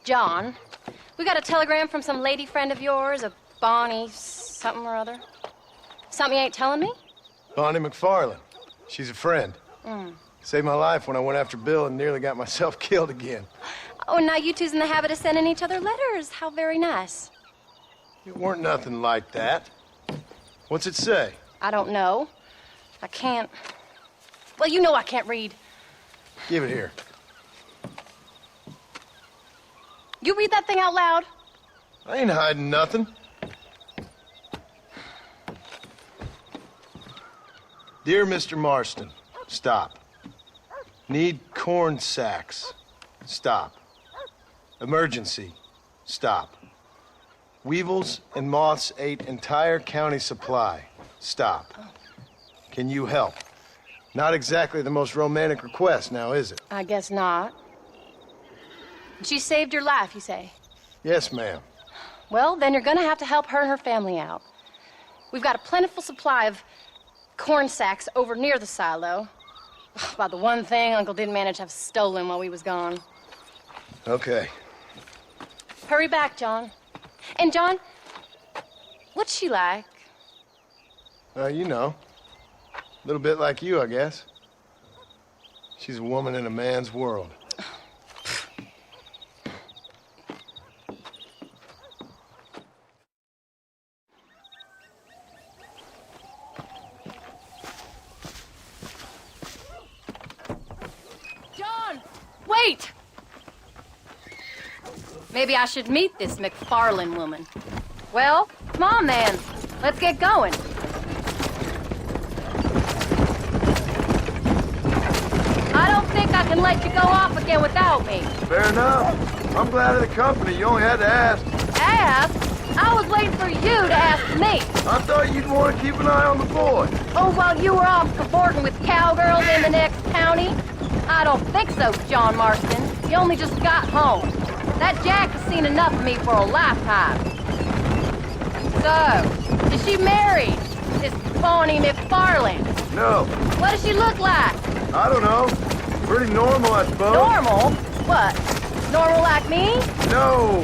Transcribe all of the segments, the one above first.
John, we got a telegram from some lady friend of yours, a Bonnie something or other. Something you ain't telling me? Bonnie McFarland. She's a friend. Saved my life when I went after Bill and nearly got myself killed again. Oh, and now you two's in the habit of sending each other letters. How very nice. It weren't nothing like that. What's it say? I don't know. I can't... Well, you know I can't read. Give it here. You read that thing out loud? I ain't hiding nothing. Dear Mr. Marston, stop. Need corn sacks. Stop. Emergency. Stop. Weevils and moths ate entire county supply. Stop. Can you help? Not exactly the most romantic request now, is it? I guess not. She saved your life, you say? Yes, ma'am. Well, then you're gonna have to help her and her family out. We've got a plentiful supply of corn sacks over near the silo. About the one thing Uncle didn't manage to have stolen while we was gone. Okay. Hurry back, John. And John, what's she like? You know. A little bit like you, I guess. She's a woman in a man's world. John, wait! Maybe I should meet this McFarland woman. Well, come on then. Let's get going. I don't think I can let you go off again without me. Fair enough. I'm glad of the company. You only had to ask. Ask? I was waiting for you to ask me. I thought you'd want to keep an eye on the boy. Oh, while you were off cavorting with cowgirls in the next county? I don't think so, John Marston. You only just got home. That Jack has seen enough of me for a lifetime. So, is she married? This Bonnie McFarland? No. What does she look like? I don't know. Pretty normal, I suppose. Normal? What? Normal like me? No.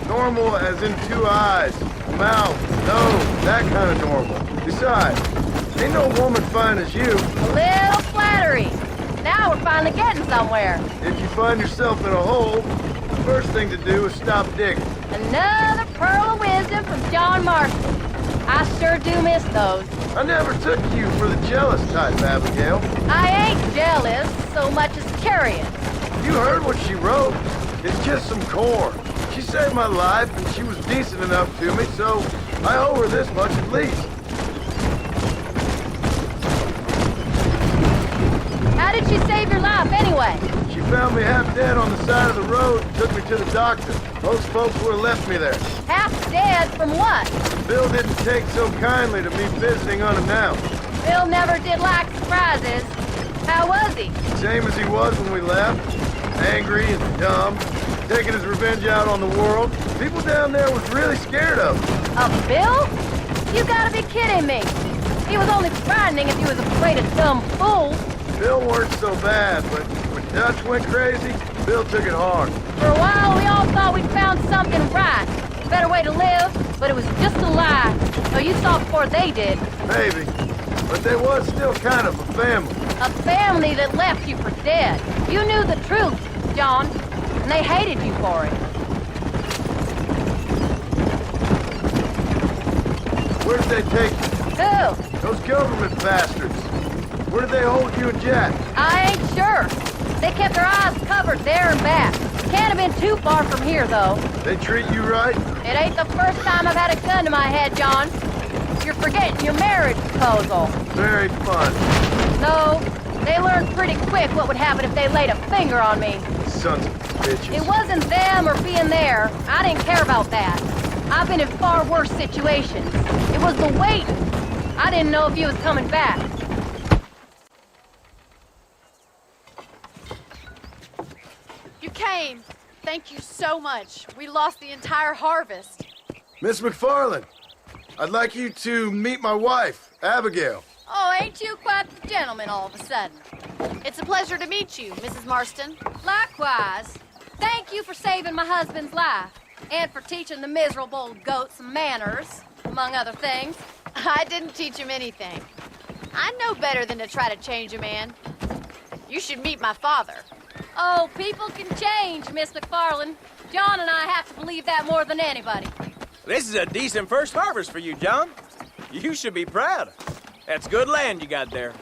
Normal as in 2 eyes, mouth, nose, that kind of normal. Besides, ain't no woman fine as you. A little flattery. Now we're finally getting somewhere. If you find yourself in a hole, the first thing to do is stop digging. Another pearl of wisdom from John Marston. I sure do miss those. I never took you for the jealous type, Abigail. I ain't jealous so much as curious. You heard what she wrote. It's just some corn. She saved my life, and she was decent enough to me, so I owe her this much at least. How did she save your life anyway? She found me half dead on the side of the road and took me to the doctor. Most folks would have left me there. Half dead from what? Bill didn't take so kindly to me visiting unannounced. Bill never did like surprises. How was he? Same as he was when we left. Angry and dumb. Taking his revenge out on the world. People down there was really scared of him. Of Bill? You gotta be kidding me. He was only frightening if he was afraid of dumb fools. Bill weren't so bad, but when Dutch went crazy, Bill took it hard. For a while, we all thought we'd found something right. A better way to live, but it was just a lie. So you saw before they did. Maybe. But they was still kind of a family. A family that left you for dead. You knew the truth, John, and they hated you for it. Where did they take you? Who? Those government bastards. Where did they hold you and Jack? I ain't sure. They kept their eyes covered there and back. Can't have been too far from here, though. They treat you right? It ain't the first time I've had a gun to my head, John. You're forgetting your marriage proposal. Very fun. No, they learned pretty quick what would happen if they laid a finger on me. Sons of bitches. It wasn't them or being there. I didn't care about that. I've been in far worse situations. It was the waiting. I didn't know if you was coming back. You came. Thank you so much. We lost the entire harvest. Miss McFarland, I'd like you to meet my wife, Abigail. Oh, ain't you quite the gentleman all of a sudden? It's a pleasure to meet you, Mrs. Marston. Likewise. Thank you you for saving my husband's life. And for teaching the miserable goat some manners, among other things. I didn't teach him anything. I know better than to try to change a man. You should meet my father. Oh, people can change, Miss McFarland. John and I have to believe that more than anybody. This is a decent first harvest for you, John. You should be proud. That's good land you got there.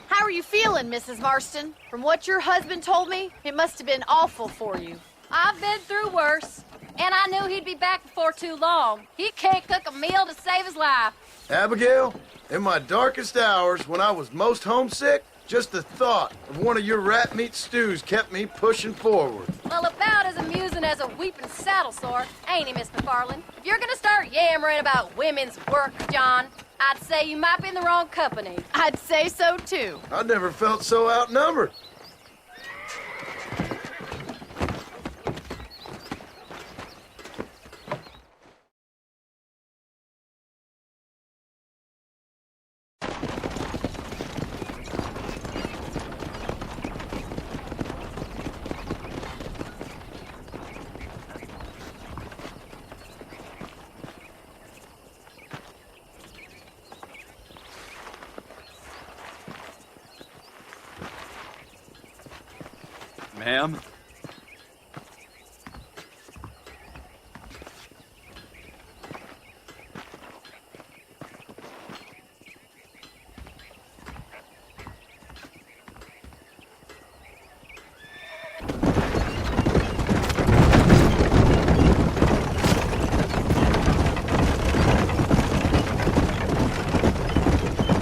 How are you feeling, Mrs. Marston? From what your husband told me, it must have been awful for you. I've been through worse, and I knew he'd be back before too long. He can't cook a meal to save his life. Abigail, in my darkest hours, when I was most homesick, just the thought of one of your rat meat stews kept me pushing forward. Well, about as amusing as a weeping saddle sore, ain't he, Miss McFarland? If you're gonna start yammering about women's work, John, I'd say you might be in the wrong company. I'd say so, too. I never felt so outnumbered. Ma'am?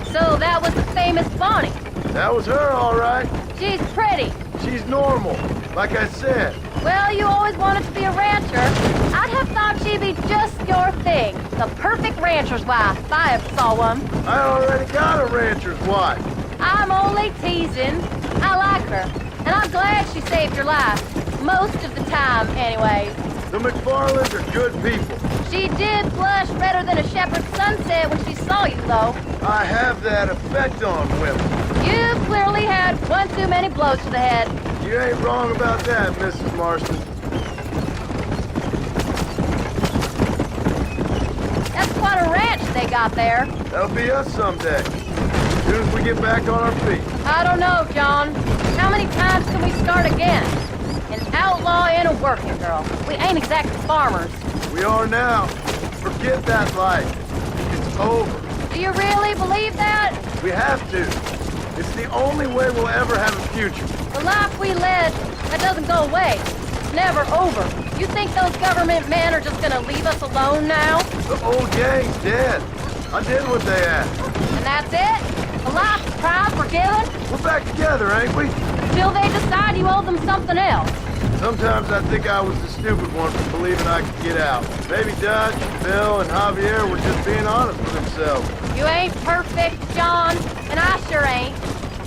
So that was the famous Bonnie. That was her, all right. She's pretty. She's normal, like I said. Well, you always wanted to be a rancher. I'd have thought she'd be just your thing. The perfect rancher's wife, if I ever saw one. I already got a rancher's wife. I'm only teasing. I like her, and I'm glad she saved your life. Most of the time, anyways. The McFarlands are good people. She did blush redder than a shepherd's sunset when she saw you, though. I have that effect on women. You've clearly had one too many blows to the head. You ain't wrong about that, Mrs. Marston. That's quite a ranch they got there. That'll be us someday. As soon as we get back on our feet. I don't know, John. How many times can we start again? An outlaw and a working girl. We ain't exactly farmers. We are now. Forget that life. It's over. Do you really believe that? We have to. It's the only way we'll ever have a future. The life we led, that doesn't go away. It's never over. You think those government men are just gonna leave us alone now? The old gang's dead. I did what they asked. And that's it? A life of pride forgiven? We're back together, ain't we? Till they decide you owe them something else. Sometimes I think I was the stupid one for believing I could get out. Maybe Dutch, Bill, and Javier were just being honest with themselves. You ain't perfect, John, and I sure ain't.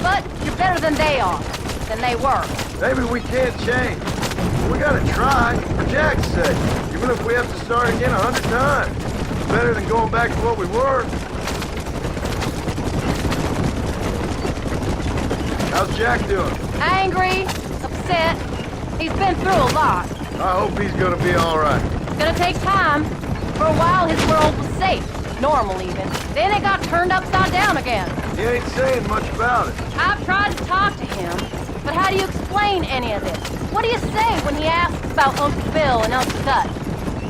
But you're better than they are, than they were. Maybe we can't change. But we gotta try, for Jack's sake. Even if we have to start again 100 times. It's better than going back to what we were. How's Jack doing? Angry, upset. He's been through a lot. I hope he's gonna be all right. It's gonna take time. For a while, his world was safe. Normal, even. Then it got turned upside down again. He ain't saying much about it. I've tried to talk to him, but how do you explain any of this? What do you say when he asks about Uncle Bill and Uncle Dutch?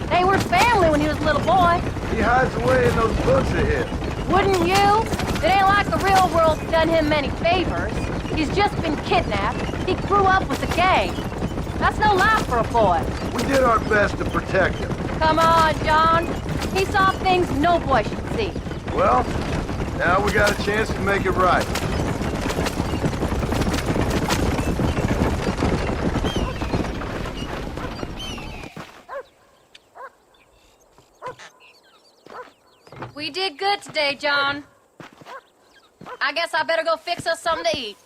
They were family when he was a little boy. He hides away in those books of his. Wouldn't you? It ain't like the real world's done him many favors. He's just been kidnapped. He grew up with the gang. That's no life for a boy. We did our best to protect him. Come on, John. He saw things no boy should see. Well, now we got a chance to make it right. We did good today, John. I guess I better go fix us something to eat.